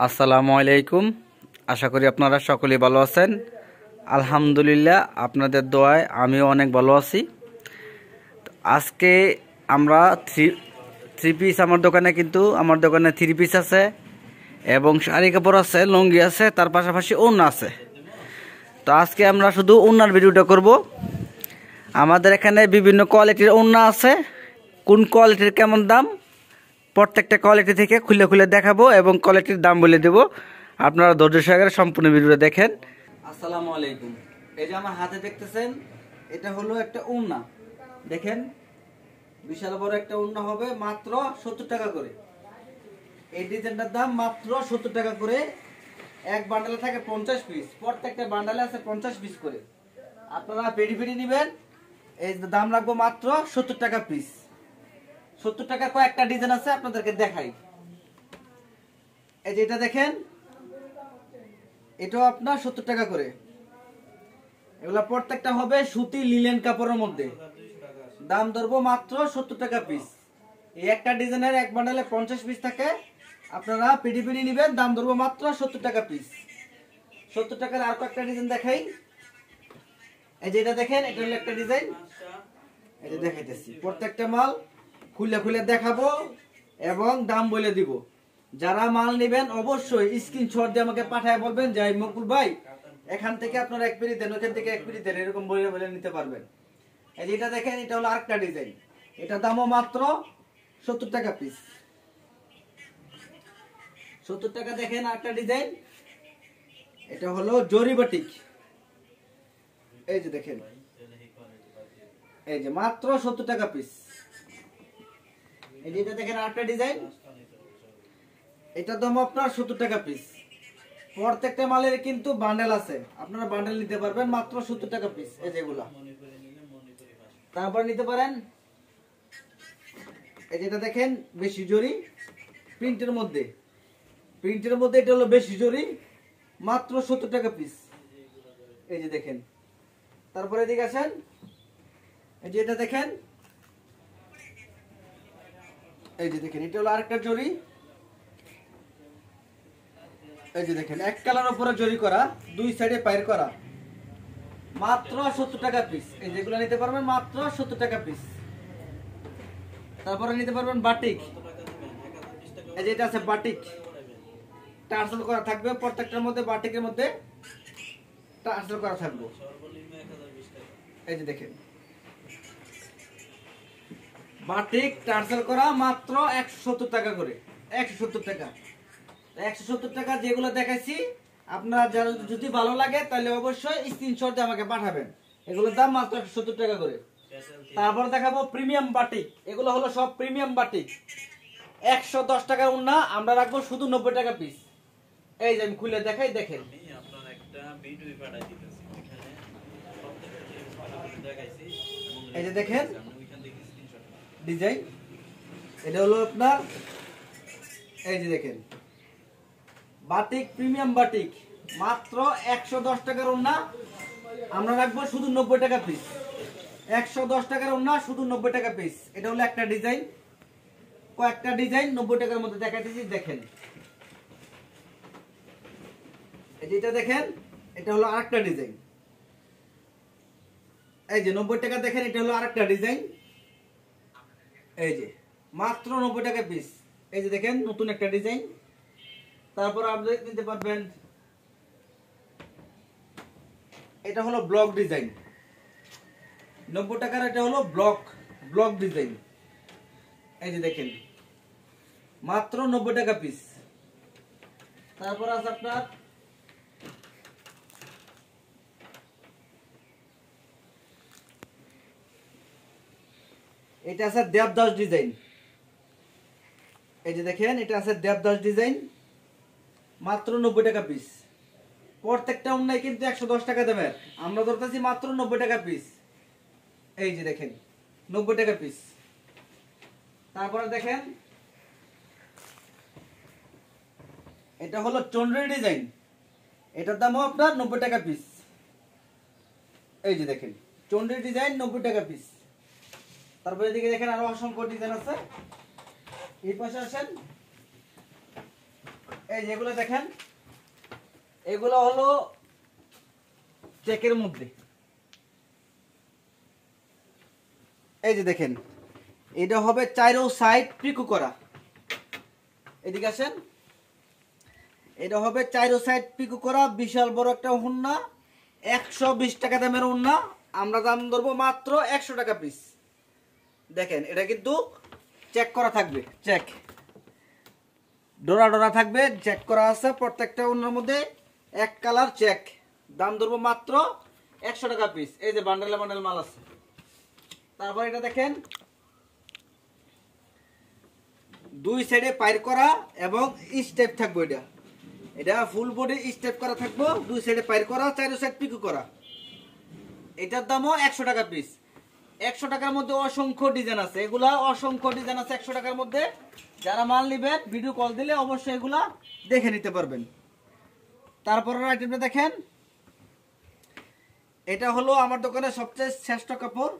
আসসালামু আলাইকুম। আশা করি আপনারা সকলেই ভালো আছেন। আলহামদুলিল্লাহ, আপনাদের দোয়ায় আমিও অনেক ভালো আছি। আজকে আমরা থ্রি পিস আমার দোকানে থ্রি পিস আছে এবং শাড়ি কাপড় আছে, লুঙ্গি আছে, তার পাশাপাশি ওড়না আছে। তো আজকে আমরা শুধু ওড়নার ভিডিওটা করব। আমাদের এখানে বিভিন্ন কোয়ালিটির ওড়না আছে, কোন কোয়ালিটির কেমন দাম প্রত্যেকটা কোয়ালিটি থেকে খুলে খুলে দেখাবো এবং কোয়ালিটির দাম বলে দেব। আপনারা ধৈর্য সহকারে সম্পূর্ণ ভিডিওটা দেখেন। আসসালামু আলাইকুম। এই যে আমার হাতে দেখতেছেন, এটা হলো একটা ওড়না। দেখেন, বিশাল বড় একটা ওড়না হবে, মাত্র 70 টাকা করে। এই ডিজাইনটার দাম মাত্র 70 টাকা করে। এক বান্ডেলে থাকে 50 পিস, প্রত্যেকটা বান্ডেলে আছে 50 পিস করে। আপনারা পেডি পেডি নেবেন, এই দাম রাখবো মাত্র 70 টাকা পিস। 70 টাকা কয়েকটা ডিজাইন আছে, আপনাদেরকে দেখাই। এই যে এটা দেখেন, এটাও আপনার 70 টাকা করে। এগুলা প্রত্যেকটা হবে সুতি লিলেন কাপড়ের মধ্যে। দাম ধরবো মাত্র 70 টাকা পিস। এই একটা ডিজাইনের এক বান্ডেলে 50 পিস থাকে। আপনারা পিডি পিডি নেবেন, দাম ধরবো মাত্র 70 টাকা পিস। 70 টাকার আর কয়েকটা ডিজাইন দেখাই। এই যে এটা দেখেন, এটা হলো একটা ডিজাইন। এই যে দেখাইতেছি, প্রত্যেকটা মাল খুলে খুলে দেখাবো এবং দাম বলে দিব। যারা মাল নেবেন অবশ্যই স্ক্রিনশট দিয়ে আমাকে পাঠায় বলবেন যে মকুল ভাই, এখান থেকে আপনারা এক পিস দেন, ওখান থেকে এক পিস দেন, এরকম বলে বলে নিতে পারবেন। এই যে এটা দেখেন, এটা হলো আরেকটা ডিজাইন। এটা দামও মাত্র 70 টাকা পিস। 70 টাকা। দেখেন আরেকটা ডিজাইন, এটা হলো জরি বাটিক। এই যে দেখেন, এই যে মাত্র 70 টাকা পিস। এই যে এটা দেখেন আরেকটা ডিজাইন, এটা দাম আপনার 70 টাকা পিস। প্রত্যেকটা মালের কিন্তু বান্ডেল আছে, আপনারা বান্ডেল নিতে পারবেন মাত্র 70 টাকা পিস। এই যেগুলা তারপর নিতে পারেন। এই যেটা দেখেন, বেশি জরি প্রিন্টের মধ্যে, এটা হলো বেশি জরি, মাত্র 70 টাকা পিস। এই যে দেখেন। তারপরে এদিকে আসেন, এই যে এটা দেখেন, এই যে দেখেন, এটা হলো আরেকটা জরি। এই যে দেখেন, এক কালার উপরে জরি করা, দুই সাইডে পায়ের করা, মাত্র 70 টাকা পিস। এই যেগুলো নিতে পারবেন মাত্র 70 টাকা পিস। তারপরে নিতে পারবেন বাটিক। এই যে এটা আছে বাটিক, টার্সেল করা থাকবে প্রত্যেকটার মধ্যে, বাটিকের মধ্যে টার্সেল করা থাকবে। এই যে দেখেন, বাটিক টার্সেল করা, মাত্র 170 টাকা করে। 170 টাকা। 170 টাকা যেগুলো দেখাইছি, আপনার যদি ভালো লাগে তাহলে অবশ্যই স্ক্রিনশট দিয়ে আমাকে পাঠাবেন। এগুলোর দাম মাত্র 170 টাকা করে। তারপর দেখাবো প্রিমিয়াম বাটিক। এগুলো হলো সব প্রিমিয়াম বাটিক। 110 টাকা ওড়না, আমরা রাখবো শুধু 90 টাকা পিস। এই যে আমি খুলে দেখাই, দেখেন। এই যে দেখেন ডিজাইন, এটা হলো আপনার, এই যে দেখেন বাটিক, প্রিমিয়াম বাটিক, মাত্র 110 টাকার ওড়না, আমরা রাখবো শুধু 90 টাকা পিস। 110 টাকার ওড়না, শুধু 90 টাকা পিস। এটা হলো একটা ডিজাইন, কয়েকটা ডিজাইন 90 টাকার মধ্যে দেখাইতেছি, দেখেন। এই যে এটা দেখেন, এটা হলো আরেকটা ডিজাইন। এই যে 90 টাকা। দেখেন, এটা হলো আরেকটা ডিজাইন। এই যে মাত্র 90 টাকা পিস। এই যে দেখেন, নতুন একটা ডিজাইন। তারপর আপনি নিতে পারবেন, এটা হলো ব্লক ডিজাইন। 90 টাকার এটা হলো ব্লক ডিজাইন। এই যে দেখেন, মাত্র 90 টাকা পিস। তারপর আছে আপনার, এটা আছে দেবদাস ডিজাইন। এই যে দেখেন, এটা আছে দেবদাস ডিজাইন, মাত্র 90 টাকা পিস। প্রত্যেকটা ওড়নায় কিন্তু 110 টাকা দেবেন, আমরা ধরতেছি মাত্র 90 টাকা পিস। এই যে দেখেন, 90 টাকা পিস। তারপরে দেখেন, এটা হলো চন্দ্রী ডিজাইন, এটার দামও আপনার 90 টাকা পিস। এই যে দেখেন, চন্দ্রী ডিজাইন 90 টাকা পিস। তারপরে এদিকে দেখেন, আরো অসংখ্য ডিজাইন আছে। এই পাশে আসেন, এই যেগুলো দেখেন, এগুলো হলো চেকের মধ্যে। এই যে দেখেন, এটা হবে চারো সাইড পিকো করা। এদিকে আসেন, এটা হবে চারো সাইড পিকো করা, বিশাল বড় একটা ওড়না। 120 টাকা দামের ওড়না, আমরা দাম ধরবো মাত্র 100 টাকা পিস। দেখেন, এটা কিন্তু চেক করা থাকবে, চেক ডোরা ডোরা থাকবে, চেক করা আছে প্রত্যেকটা ওড়নার মধ্যে, এক কালার চেক। দাম ধরবো মাত্র 100 টাকা পিস। এই যে বান্ডেলে বান্ডেল মাল আছে। তারপর এটা দেখেন, দুই সাইডে পাইর করা এবং স্টেপ থাকবে। এটা ফুল বডি স্টেপ করা থাকবো, দুই সাইডে পাইর করা, চারো সাইড পিকো করা। এটার দামও 100 টাকা পিস। 100 টাকার মধ্যে অসংখ্য ডিজাইন আছে, এগুলা অসংখ্য ডিজাইন আছে 100 টাকার মধ্যে। যারা মাল নেবেন ভিডিও কল দিলে অবশ্যই এগুলা দেখে নিতে পারবেন। তারপরের আইটেমটা দেখেন, এটা হলো আমার দোকানের সবচেয়ে শ্রেষ্ঠ কাপড়,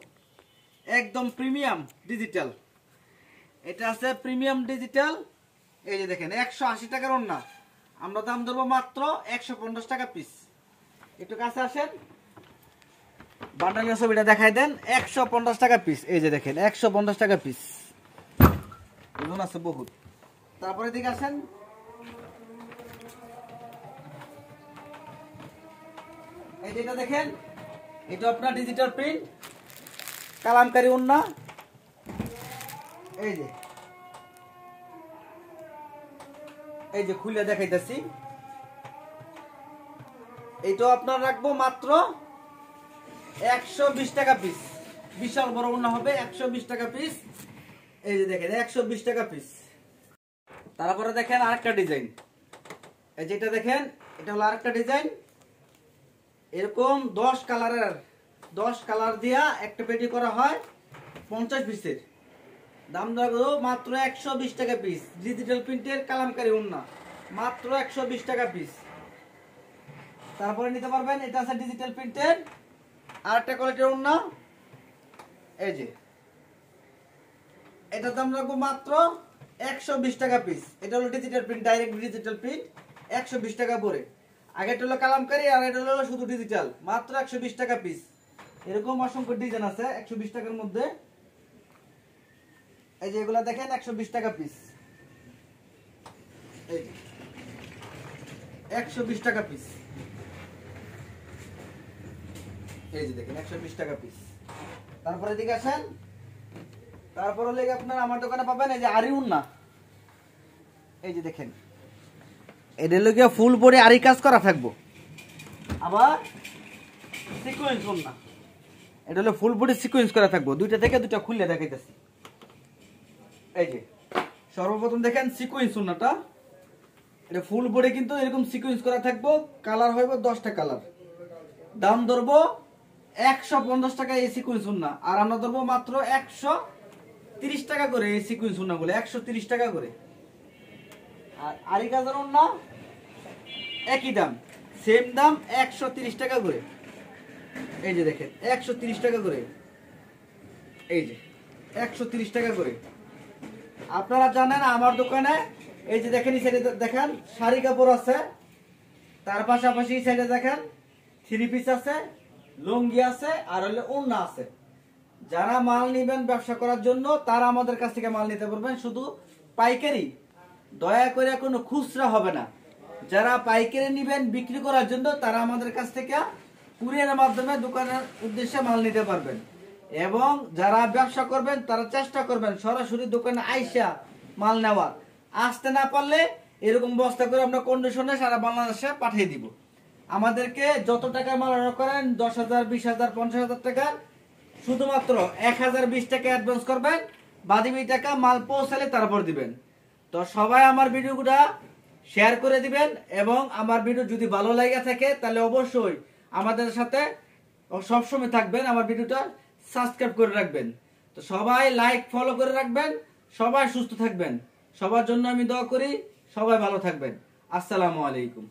একদম প্রিমিয়াম ডিজিটাল। এটা আছে প্রিমিয়াম ডিজিটাল। এই যে দেখেন, 180 টাকার ওড়না, আমরা দাম ধরবো মাত্র 150 টাকা পিস। একটু কাছে আসেন, বান্ডালের ছবিটা দেখাই দেন। 150 টাকা পিস। এই যে দেখেন, 150 টাকা পিস, ওজন আছে বহুত। তারপরে দিকে আসেন, এই যেটা দেখেন, এটা আপনার ডিজিটাল প্রিন্ট কালামকারী ওড়না। এই যে খুলে দেখাইতেছি, এইটা আপনার রাখবো মাত্র 120 টাকা পিস। বিশাল বড় ওড়না হবে, 120 টাকা পিস। এই যে দেখেন, 120 টাকা পিস। তারপরে দেখেন আরেকটা ডিজাইন, এই যেটা দেখেন, এটা হলো আরেকটা ডিজাইন। এরকম 10 কালার দিয়া একটা পেটি করা হয় 50 পিসের। দাম রাখবো মাত্র 120 টাকা পিস। ডিজিটাল প্রিন্টের কালামকারী ওড়না, মাত্র 120 টাকা পিস। তারপরে নিতে পারবেন, এটা আছে ডিজিটাল প্রিন্টের আরেকটা কোয়ালিটির ওড়না। এই যে এটার দাম রাখবো মাত্র 120 টাকা পিস। এটা হলো digital print, direct digital print, 120 টাকা পরে। আগেটা হলো কালামকারী আর এটা হলো শুধু ডিজিটাল, মাত্র 120 টাকা পিস। এরকম অসংখ্য ডিজাইন আছে 120 টাকার মধ্যে। এই যে এগুলা দেখেন, 120 টাকা পিস। এই 120 টাকা পিস। এই যে দেখেন, 120 টাকা পিস। তারপরে দিকে আসেন, তারপরে লেগে আপনার আমার দোকানে পাবেন এই যে আরি ওড়না। এই যে দেখেন, এটা হলো গিয়ে ফুল বডি আরি কাজ করা থাকবো, আবার সিকোয়েন্স ওড়না। এটা হলো ফুল বডি সিকোয়েন্স করা থাকবো। দুইটা থেকে দুইটা খুলে দেখাইতেছি। এই যে সর্বপ্রথম দেখেন সিকোয়েন্স ওড়নাটা, এটা ফুল বডি কিন্তু এরকম সিকোয়েন্স করা থাকবো। কালার হইব 10টা কালার। দাম ধরবো 150 টাকা এই সিকোয়েন্স ওড়না, আর আমরা ধরবো মাত্র 130 টাকা করে এই সিকোয়েন্স ওড়না গুলো, 130 টাকা করে। আর আরি কাজের ওড়না একই দাম, সেম দাম, 130 টাকা করে। এই যে দেখেন, 130 টাকা করে। এই যে 130 টাকা করে। আপনারা জানেন আমার দোকানে এই যে দেখেন, এই সাইডে দেখেন শাড়ি কাপড় আছে, তার পাশাপাশি এই সাইডে দেখেন থ্রি পিস আছে, লুঙ্গি আছে, আর হলো ওড়না আছে। যারা মাল নেবেন ব্যবসা করার জন্য তারা আমাদের কাছ থেকে মাল নিতে পারবেন, শুধু পাইকারি। দয়া করে কোনো খুচরা হবে না। যারা পাইকারি নেবেন বিক্রি করার জন্য তারা আমাদের কাছ থেকে কুরিয়ারের মাধ্যমে দোকানের উদ্দেশ্যে মাল নিতে পারবেন। এবং যারা ব্যবসা করবেন তারা চেষ্টা করবেন সরাসরি দোকানে আইসা মাল নেওয়ার। আসতে না পারলে এরকম বস্তা করে আমরা কন্ডিশনে সারা বাংলাদেশে পাঠিয়ে দিব। আমাদেরকে যত টাকা মাল অর্ডার করেন, 10,000, 20,000, 50,000 টাকা, শুধুমাত্র 1,020 টাকা অ্যাডভান্স করবেন, বাকি টাকা মাল পৌঁছালে তারপর দিবেন। তো সবাই আমার ভিডিওটা শেয়ার করে দিবেন, এবং আমার ভিডিও যদি ভালো লাগে থাকে তাহলে অবশ্যই আমাদের সাথে সবসময় থাকবেন, আমার ভিডিওটা সাবস্ক্রাইব করে রাখবেন। তো সবাই লাইক ফলো করে রাখবেন, সবাই সুস্থ থাকবেন। সবার জন্য আমি দোয়া করি, সবাই ভালো থাকবেন। আসসালামু আলাইকুম।